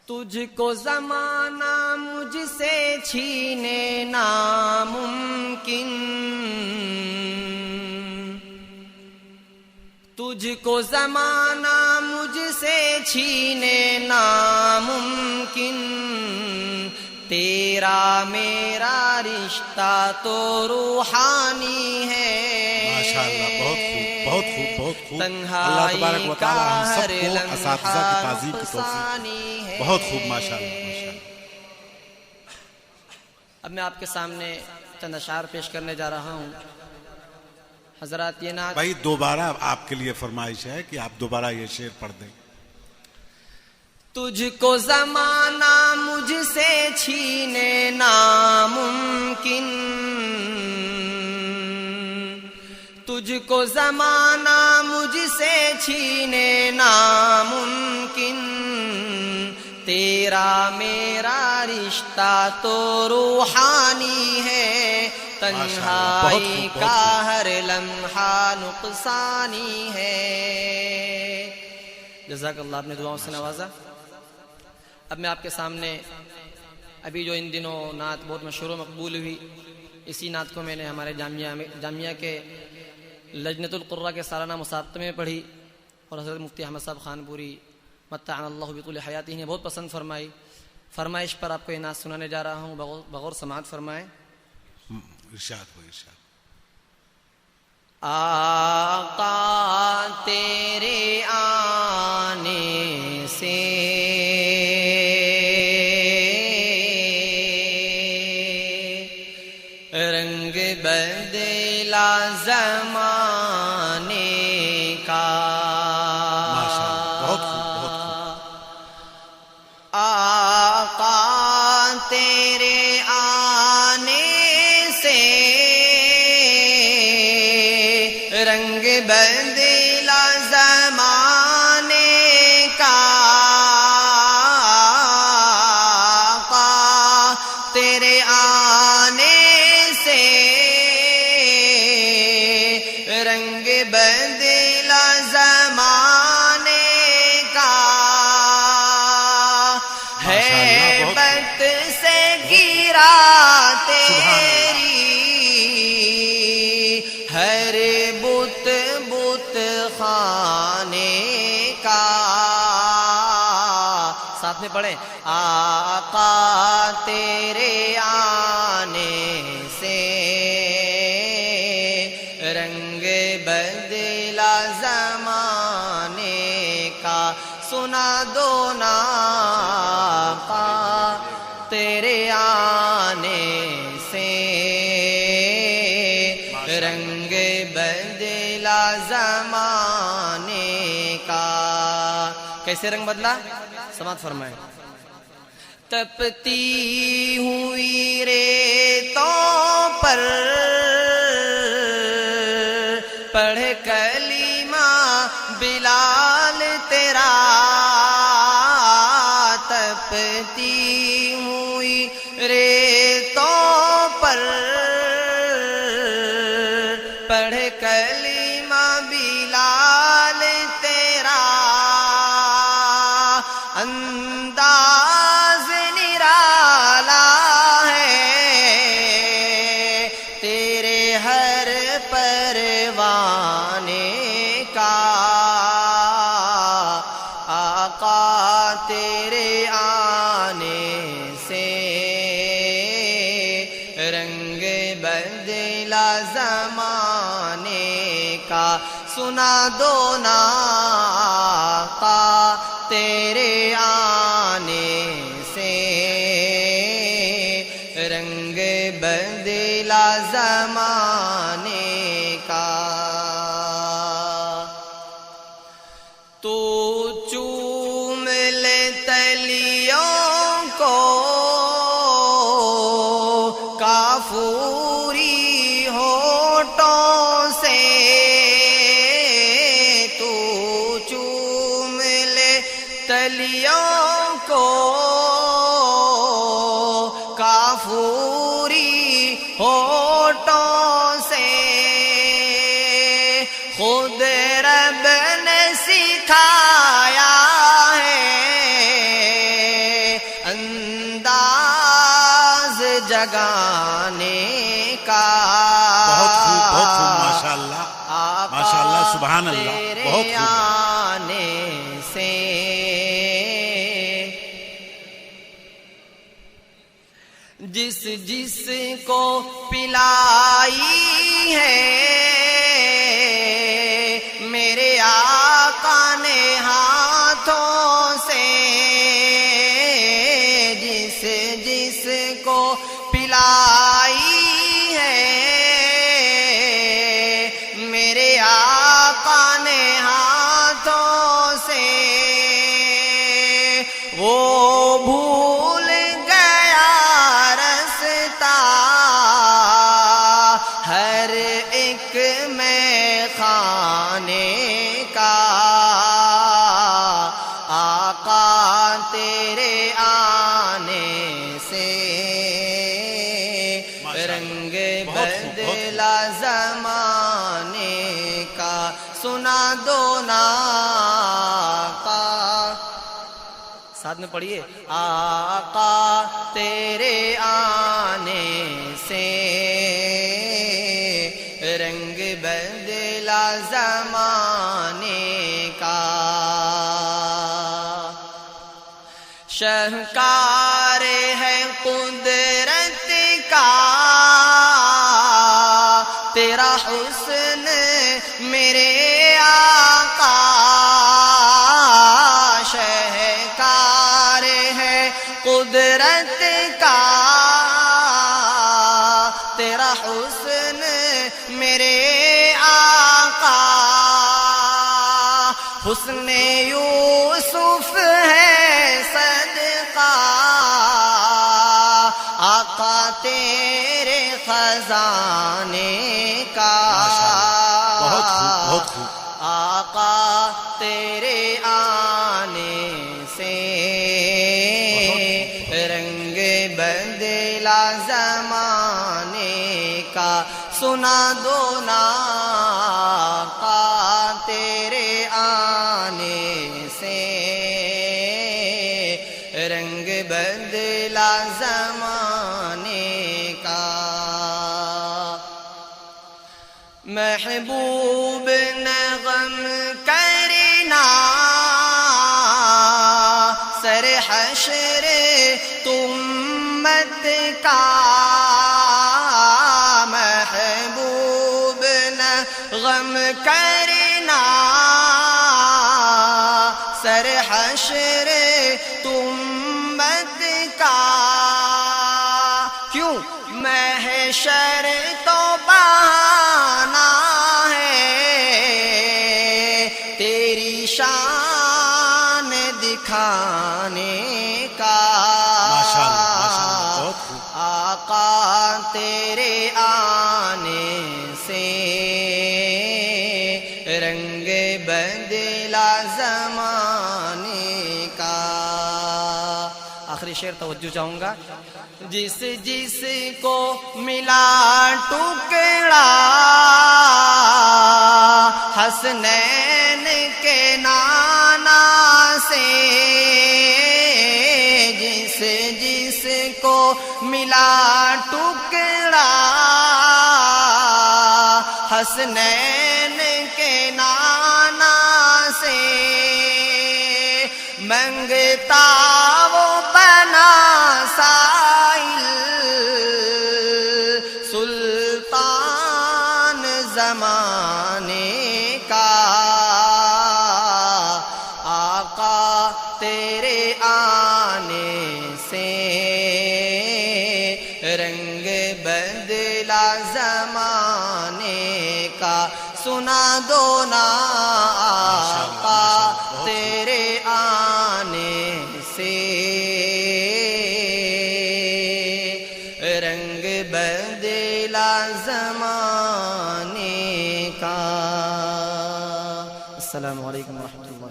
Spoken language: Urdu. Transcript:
تجھ کو زمانہ مجھ سے چھینے ناممکن، تجھ کو زمانہ مجھ سے چھینے ناممکن، تیرا میرا رشتہ تو روحانی ہے۔ ماشاءاللہ، بہت خوب بہت خوب بہت خوب۔ اللہ تبارک و تعالی ہم سب کو اساتذہ کی تعظیم کی توفیق۔ بہت خوب، ماشاءاللہ ماشاءاللہ۔ اب میں آپ کے سامنے چند اشعار پیش کرنے جا رہا ہوں حضرات۔ یہ نعت بھائی دوبارہ آپ کے لیے فرمائش ہے کہ آپ دوبارہ یہ شعر پڑھ دیں۔ تجھ کو زمانہ مجھ سے چھینے ناممکن، تجھ کو زمانہ مجھ سے چھینے ناممکن، تیرا میرا رشتہ تو روحانی ہے، تنہائی کا ہر لمحہ نقصانی ہے۔ جزاک اللہ، آپ نے دعاؤں سے نوازا۔ اب میں آپ کے سامنے ابھی جو ان دنوں نعت بہت مشہور و مقبول ہوئی، اسی نعت کو میں نے ہمارے جامعہ کے لجنۃ القراء کے سالانہ مسابقے میں پڑھی، اور حضرت مفتی احمد صاحب خانپوری متعنا اللہ بطول حیاتہ نے بہت پسند فرمائی۔ فرمائش پر آپ کو یہ نعت سنانے جا رہا ہوں، بغور سماعت فرمائیں۔ ارشاد ہو ارشاد۔ آقا تیرے آنے سے رنگ بدلا زمانے کا، بہت خوب بہت خوب۔ آقا تیرے آنے سے رنگ بدلا زمانے کا، آقا تیرے آنے سے رنگ بدلا زمانے کا، ہیبت سے گرا تیری ہر بت بت خانے کا۔ ساتھ میں پڑھیں، آقا تیرے آنے سے رنگ بدلا زمانے کا، سنا دو نا آقا تیرے آنے سے رنگ بدلا زمانے کا۔ کیسے رنگ بدلا؟ سماعت فرمائیں۔ تپتی ہوئی ریتوں پر پڑھ کلمہ بلال تیرا، تپتی ہوئی ریتوں پر پڑھ کلمہ بلال تیرا، انداز نرالا ہے تیرے ہر پروانے کا، آقا تیرے آنے سے رنگ بدلا زمانے کا، سنا دو نا آقا تیرے آنے سے رنگ بدلا زمانے کا۔ تو چوم لے تلیوں کو کافوری ہونٹوں سے، تو چوم لے تلیوں کو کافوری ہونٹوں سے، خود رب نے سکھایا ہے جگانے کا بہت خوب ماشاءاللہ ماشاءاللہ سبحان اللہ بہت خوب آنے سے جس جس کو پلائی ہے میرے آقا نے ہاتھوں سے جس جس کو پلائی ہے میرے آقا نے ہاتھوں سے وہ بھول گیا رستا ہر ایک میں خانے کا آقا تیرے آنے سے رنگ بدلا زمانے کا سنا دو نا آقا ساتھ میں پڑھیے آقا تیرے آنے سے رنگ بدلا زمانے کا شاہکار ہے قدرت کا تیرا حسن میرے آقا شاہکار ہے قدرت کا تیرا حسن میرے آقا حسن یوسف ہے صدقہ آقا تیرے خزانے کا بہت خوب آقا تیرے آنے سے رنگ بدلا زمانے کا سنا دو نا آقا تیرے آنے سے رنگ بدلا زمانے کا محبوب نے غم کرنا سر حشر امت کا محبوب نے غم کرنا سر حشر امت کا کیوں محشر تو بہانا ہے تیری شان دکھانے کا ماشاءاللہ آقا تیرے آنے سے رنگ بدلا زمانے کا آخری شعر توجہ چاہوں گا جس جس کو ملا ٹکڑا حسنین کے نانا سے جس جس کو ملا ٹکڑا حسنین کے نانا سے منگتا وہ بنا سائل سلطان زمانے کا آقا تیرے آنے سے رنگ بدلا زمانے کا سنا دو نا آقا تیرے آنے سے رنگ بدلا زمانے کا السلام علیکم ورحمۃ اللہ